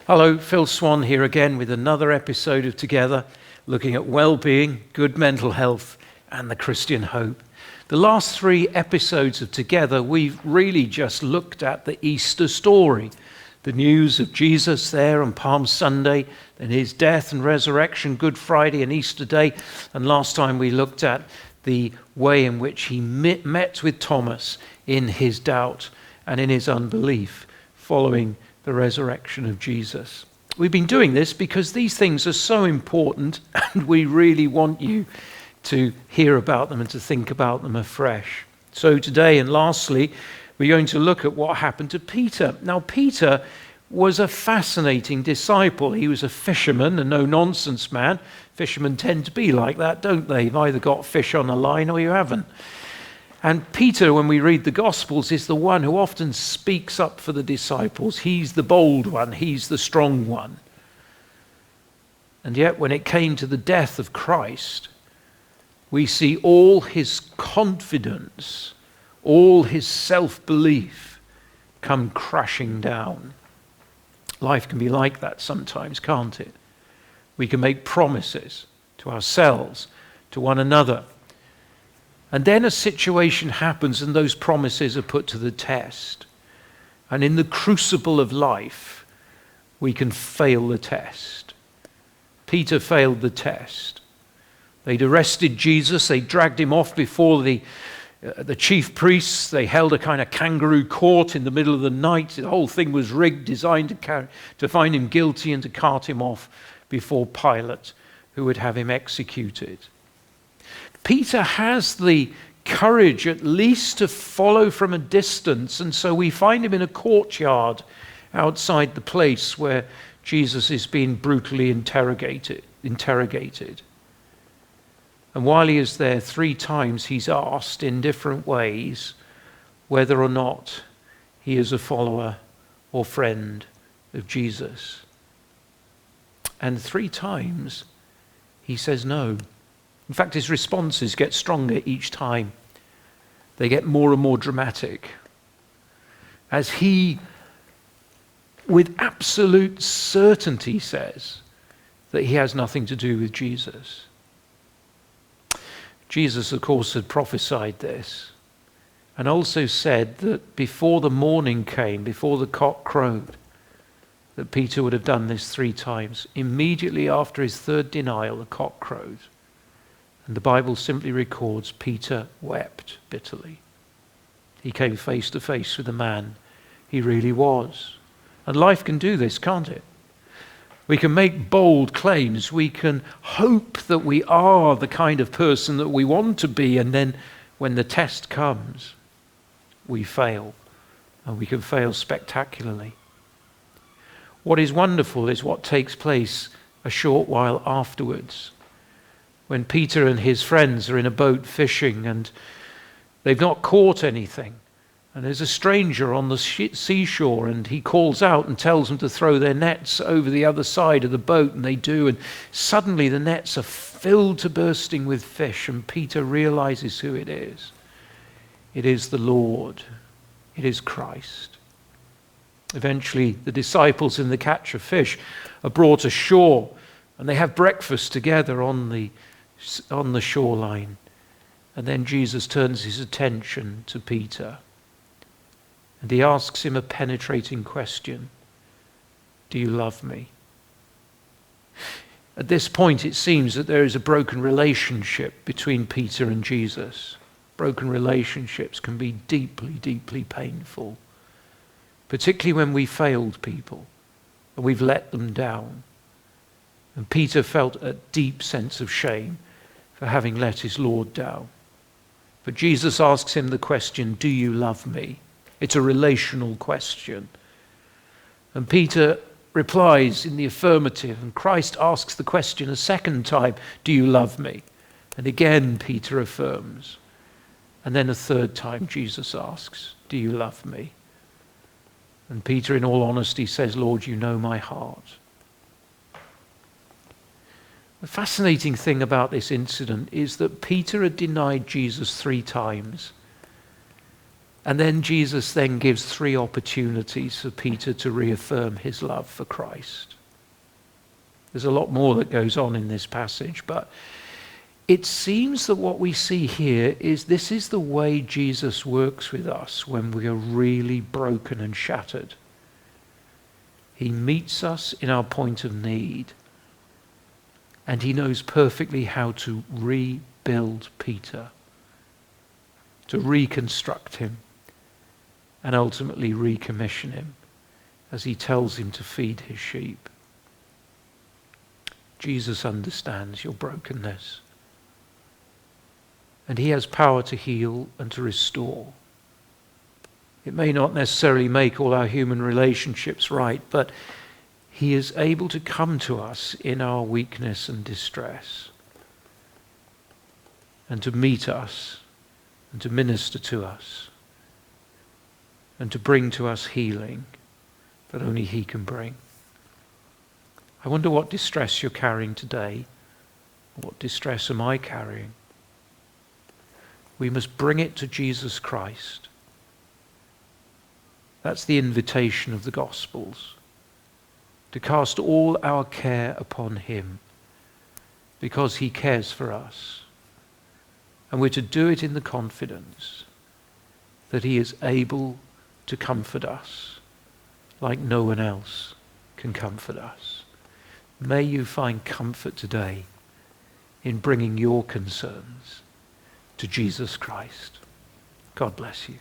Hello, Phil Swann here again with another episode of Together, looking at well-being, good mental health, and the Christian hope. The last 3 episodes of Together, we've really just looked at the Easter story, the news of Jesus there on Palm Sunday, then his death and resurrection, Good Friday and Easter Day, and last time we looked at the way in which he met with Thomas in his doubt and in his unbelief following the resurrection of Jesus. We've been doing this because these things are so important and we really want you to hear about them and to think about them afresh. So today and lastly, we're going to look at what happened to Peter. Now, Peter was a fascinating disciple. He was a fisherman, a no-nonsense man. Fishermen tend to be like that, don't they? You've either got fish on a line or you haven't. And Peter, when we read the Gospels, is the one who often speaks up for the disciples. He's the bold one. He's the strong one. And yet, when it came to the death of Christ, we see all his confidence, all his self-belief come crashing down. Life can be like that sometimes, can't it? We can make promises to ourselves, to one another. And then a situation happens and those promises are put to the test. And in the crucible of life, we can fail the test. Peter failed the test. They'd arrested Jesus. They dragged him off before the chief priests. They held a kind of kangaroo court in the middle of the night. The whole thing was rigged, designed to find him guilty and to cart him off before Pilate, who would have him executed. Peter has the courage at least to follow from a distance, and so we find him in a courtyard outside the place where Jesus is being brutally interrogated. And while he is there, 3 times he's asked in different ways whether or not he is a follower or friend of Jesus. And 3 times he says no. In fact, his responses get stronger each time. They get more and more dramatic. As he, with absolute certainty, says that he has nothing to do with Jesus. Jesus, of course, had prophesied this and also said that before the morning came, before the cock crowed, that Peter would have done this 3 times. Immediately after his 3rd denial, the cock crowed. And the Bible simply records Peter wept bitterly. He came face to face with the man he really was. And life can do this, can't it? We can make bold claims. We can hope that we are the kind of person that we want to be. And then when the test comes, we fail. And we can fail spectacularly. What is wonderful is what takes place a short while afterwards. When Peter and his friends are in a boat fishing and they've not caught anything. And there's a stranger on the seashore and he calls out and tells them to throw their nets over the other side of the boat, and they do. And suddenly the nets are filled to bursting with fish, and Peter realizes who it is. It is the Lord. It is Christ. Eventually the disciples in the catch of fish are brought ashore and they have breakfast together on the shoreline. And then Jesus turns his attention to Peter and he asks him a penetrating question. Do you love me? At this point it seems that there is a broken relationship between Peter and Jesus. Broken relationships can be deeply, deeply painful, particularly when we failed people and we've let them down. And Peter felt a deep sense of shame for having let his Lord down. But Jesus asks him the question, do you love me? It's a relational question. And Peter replies in the affirmative, and Christ asks the question a second time, do you love me? And again Peter affirms. And then a 3rd time Jesus asks, do you love me? And Peter, in all honesty, says, Lord, you know my heart. The fascinating thing about this incident is that Peter had denied Jesus 3 times. And then Jesus then gives 3 opportunities for Peter to reaffirm his love for Christ. There's a lot more that goes on in this passage, but it seems that what we see here is this is the way Jesus works with us when we are really broken and shattered. He meets us in our point of need, and he knows perfectly how to rebuild Peter, to reconstruct him, and ultimately recommission him as he tells him to feed his sheep. Jesus understands your brokenness, and he has power to heal and to restore. It may not necessarily make all our human relationships right, but he is able to come to us in our weakness and distress, and to meet us, and to minister to us, and to bring to us healing that only he can bring. I wonder what distress you're carrying today. What distress am I carrying? We must bring it to Jesus Christ. That's the invitation of the Gospels, to cast all our care upon him because he cares for us. And we're to do it in the confidence that he is able to comfort us like no one else can comfort us. May you find comfort today in bringing your concerns to Jesus Christ. God bless you.